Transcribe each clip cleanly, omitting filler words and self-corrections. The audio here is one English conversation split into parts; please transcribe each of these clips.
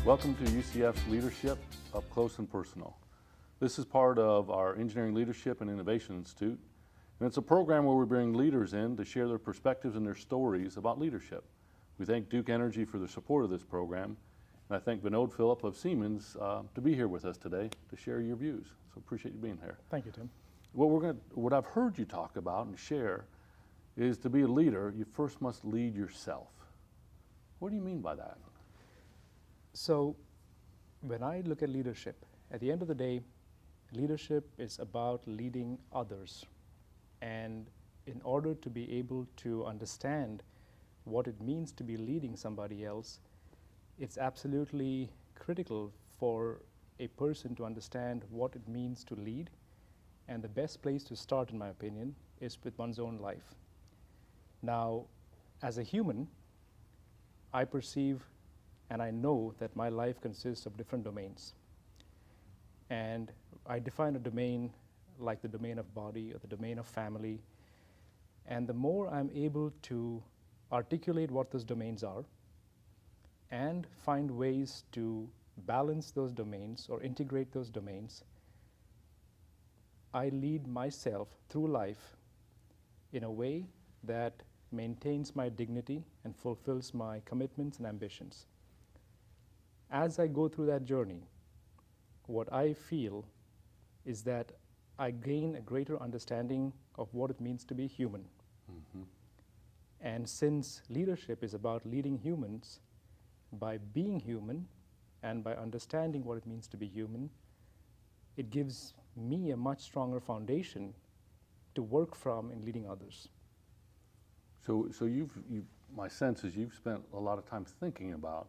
Welcome to UCF's Leadership Up Close and Personal. This is part of our Engineering Leadership and Innovation Institute, and it's a program where we bring leaders in to share their perspectives and their stories about leadership. We thank Duke Energy for their support of this program, and I thank Vinod Philip of Siemens to be here with us today to share your views. So appreciate you being here. Thank you, Tim. What I've heard you talk about and share is to be a leader, you first must lead yourself. What do you mean by that? So when I look at leadership, at the end of the day, leadership is about leading others. And in order to be able to understand what it means to be leading somebody else, it's absolutely critical for a person to understand what it means to lead. And the best place to start, in my opinion, is with one's own life. Now, as a human, I perceive and I know that my life consists of different domains. And I define a domain like the domain of body or the domain of family. And the more I'm able to articulate what those domains are and find ways to balance those domains or integrate those domains, I lead myself through life in a way that maintains my dignity and fulfills my commitments and ambitions. As I go through that journey, what I feel is that I gain a greater understanding of what it means to be human. Mm-hmm. And since leadership is about leading humans, by being human and by understanding what it means to be human, it gives me a much stronger foundation to work from in leading others. So my sense is you've spent a lot of time thinking about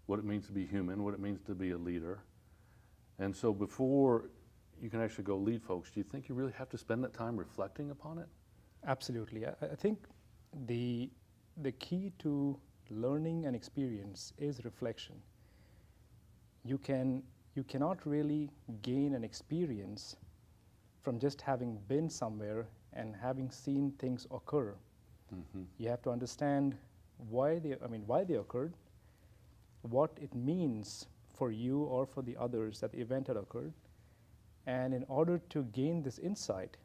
what it means to be human, what it means to be a leader. And so before you can actually go lead folks, do you think you really have to spend that time reflecting upon it? Absolutely. I think the key to learning and experience is reflection. You cannot really gain an experience from just having been somewhere and having seen things occur. Mm-hmm. You have to understand why they occurred, what it means for you or for the others that the event had occurred. And in order to gain this insight,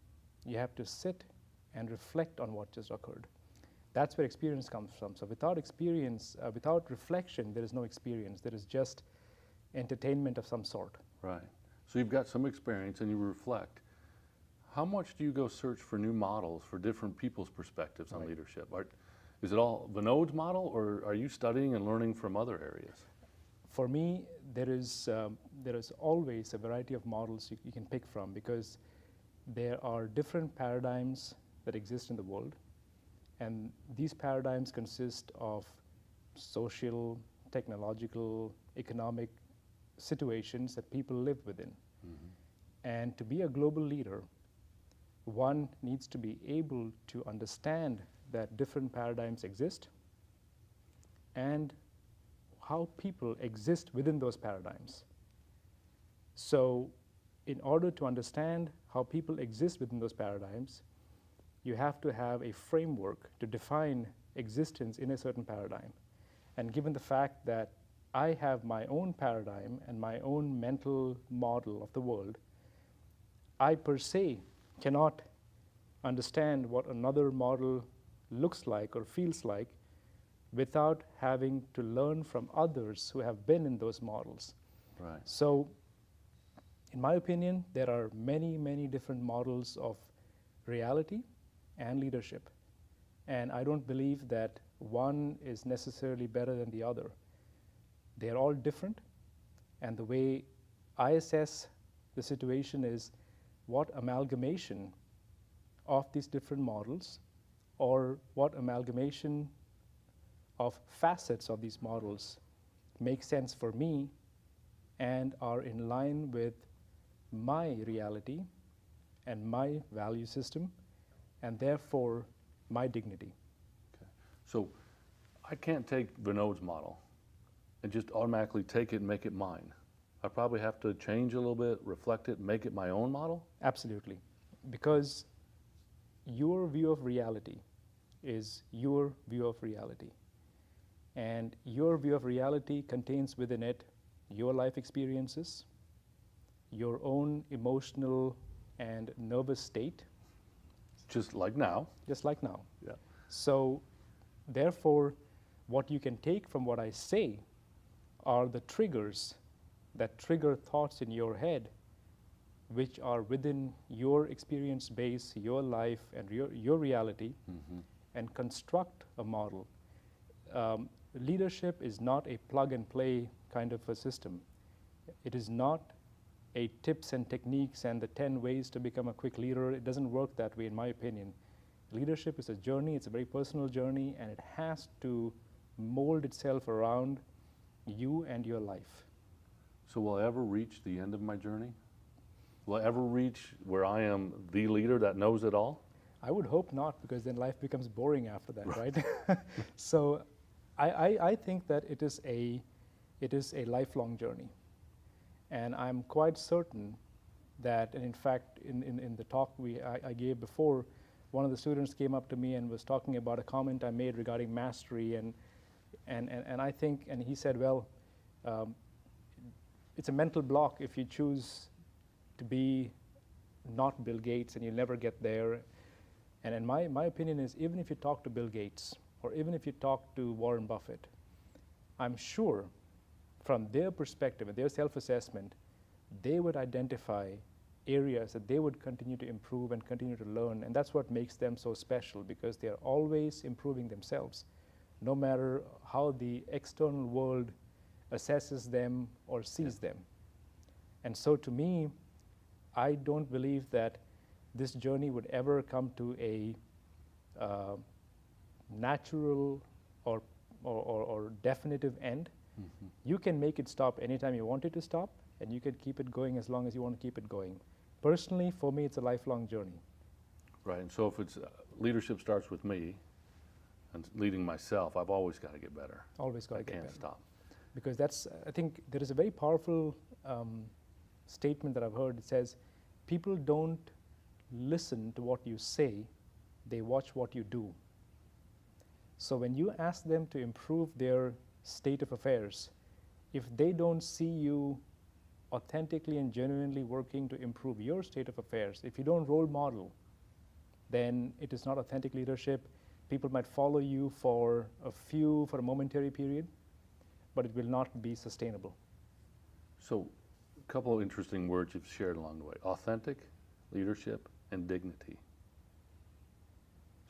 you have to sit and reflect on what just occurred. That's where experience comes from. So without experience, without reflection, there is no experience. There is just entertainment of some sort. Right. So you've got some experience and you reflect. How much do you go search for new models for different people's perspectives on leadership? Is it all Vinod's model, or are you studying and learning from other areas? For me, there is always a variety of models you can pick from, because there are different paradigms that exist in the world, and these paradigms consist of social, technological, economic situations that people live within. Mm-hmm. And to be a global leader, one needs to be able to understand that different paradigms exist and how people exist within those paradigms. So in order to understand how people exist within those paradigms, you have to have a framework to define existence in a certain paradigm. And given the fact that I have my own paradigm and my own mental model of the world, I per se cannot understand what another model looks like or feels like without having to learn from others who have been in those models. Right. So, in my opinion, there are many, many different models of reality and leadership. And I don't believe that one is necessarily better than the other. They're all different, and the way I assess the situation is what amalgamation of these different models, or what amalgamation of facets of these models make sense for me and are in line with my reality and my value system, and therefore my dignity. Okay. So I can't take Vinod's model and just automatically take it and make it mine. I probably have to change a little bit, reflect it, make it my own model? Absolutely. Because your view of reality is your view of reality. And your view of reality contains within it your life experiences, your own emotional and nervous state, Just like now. just like now. Yeah. So, therefore, what you can take from what I say are the triggers that trigger thoughts in your head, which are within your experience base, your life, and your reality, and construct a model. Leadership is not a plug and play kind of a system. It is not a tips and techniques and the 10 ways to become a quick leader. It doesn't work that way, in my opinion. Leadership is a journey, it's a very personal journey, and it has to mold itself around you and your life. So will I ever reach the end of my journey? Will I ever reach where I am the leader that knows it all? I would hope not, because then life becomes boring after that, right? So I think that it is a lifelong journey. And I'm quite certain that, and in fact, in the talk I gave before, one of the students came up to me and was talking about a comment I made regarding mastery, and I think, and he said, well, it's a mental block if you choose to be not Bill Gates and you'll never get there. And my opinion is, even if you talk to Bill Gates, or even if you talk to Warren Buffett, I'm sure from their perspective and their self-assessment, they would identify areas that they would continue to improve and continue to learn. And that's what makes them so special, because they are always improving themselves, no matter how the external world assesses them or sees them. And so to me, I don't believe that this journey would ever come to a natural or definitive end. You can make it stop anytime you want it to stop, and you can keep it going as long as you want to keep it going. Personally, for me, it's a lifelong journey. Right, and so if it's leadership starts with me and leading myself, I've always got to get better. Always got to I get can't better. stop. Because that's, I think there is a very powerful statement that I've heard. It says, people don't listen to what you say, they watch what you do. So when you ask them to improve their state of affairs, if they don't see you authentically and genuinely working to improve your state of affairs, if you don't role model, then it is not authentic leadership. People might follow you for a momentary period, but it will not be sustainable. So a couple of interesting words you've shared along the way: authentic, leadership, and dignity.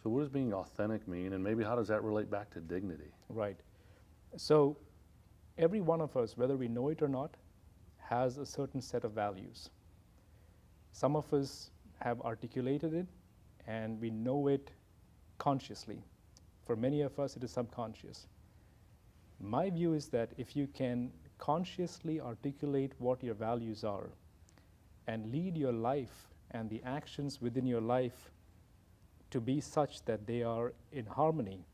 So what does being authentic mean, and maybe how does that relate back to dignity? Right. So every one of us, whether we know it or not, has a certain set of values. Some of us have articulated it, and we know it consciously. For many of us, it is subconscious. My view is that if you can consciously articulate what your values are and lead your life and the actions within your life to be such that they are in harmony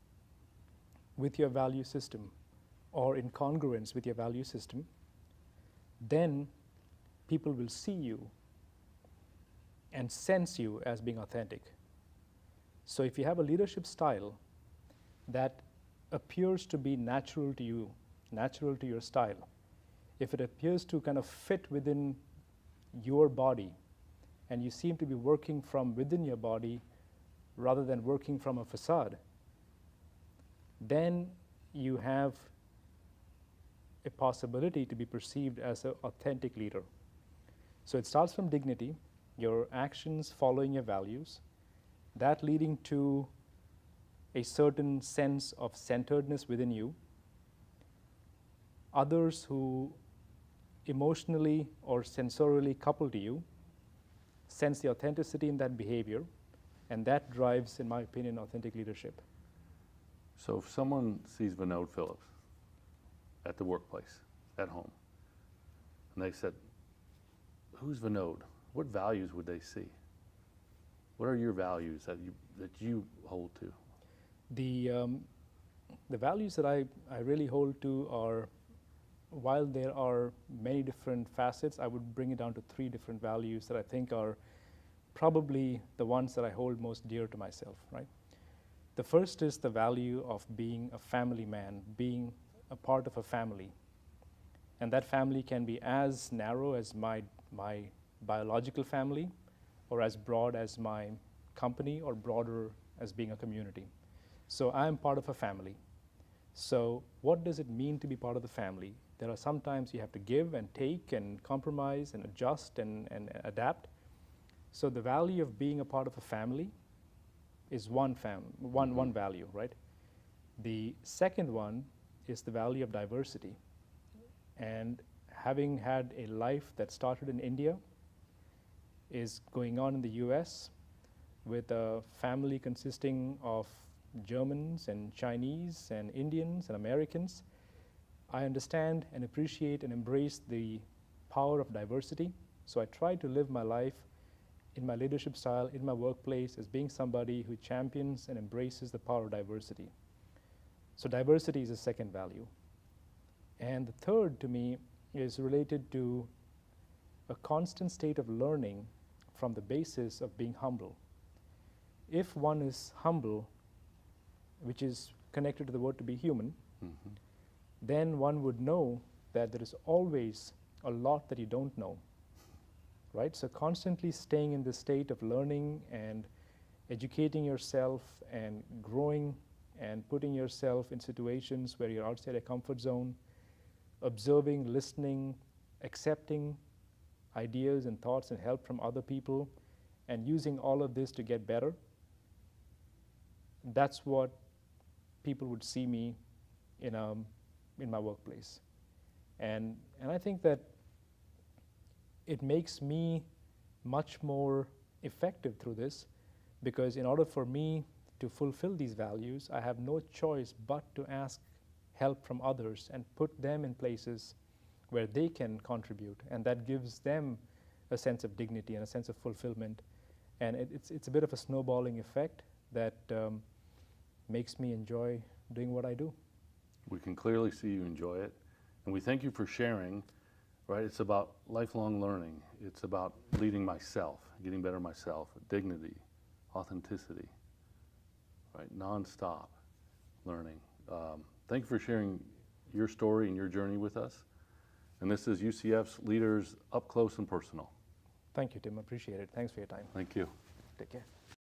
with your value system or in congruence with your value system, then people will see you and sense you as being authentic. So if you have a leadership style that appears to be natural to you, natural to your style, if it appears to kind of fit within your body, and you seem to be working from within your body rather than working from a facade, then you have a possibility to be perceived as an authentic leader. So it starts from dignity, your actions following your values, that leading to a certain sense of centeredness within you, others who emotionally or sensorially couple to you sense the authenticity in that behavior, and that drives, in my opinion, authentic leadership. So if someone sees Vinod Philip at the workplace, at home, and they said, who's Vinod? What values would they see? What are your values that you hold to? The values that I really hold to are, while there are many different facets, I would bring it down to 3 different values that I think are probably the ones that I hold most dear to myself, right? The first is the value of being a family man, being a part of a family. And that family can be as narrow as my biological family, or as broad as my company, or broader as being a community. So I am part of a family. So what does it mean to be part of the family? There are sometimes you have to give and take and compromise and adjust and adapt. So the value of being a part of a family is one value, right? The second one is the value of diversity. And having had a life that started in India, is going on in the US with a family consisting of Germans and Chinese and Indians and Americans, I understand and appreciate and embrace the power of diversity. So I try to live my life in my leadership style, in my workplace, as being somebody who champions and embraces the power of diversity. So diversity is a second value. And the third, to me, is related to a constant state of learning from the basis of being humble. If one is humble, which is connected to the word to be human, then one would know that there is always a lot that you don't know, right? So constantly staying in this state of learning and educating yourself and growing and putting yourself in situations where you're outside a comfort zone, observing, listening, accepting ideas and thoughts and help from other people, and using all of this to get better, that's what people would see me in my workplace. And I think that it makes me much more effective through this, because in order for me to fulfill these values, I have no choice but to ask help from others and put them in places where they can contribute, and that gives them a sense of dignity and a sense of fulfillment. And it's a bit of a snowballing effect that makes me enjoy doing what I do. We can clearly see you enjoy it, and we thank you for sharing, right? It's about lifelong learning. It's about leading myself, getting better myself, dignity, authenticity, right? Non-stop learning. Thank you for sharing your story and your journey with us. And this is UCF's Leaders Up Close and Personal. Thank you, Tim. Appreciate it. Thanks for your time. Thank you. Take care.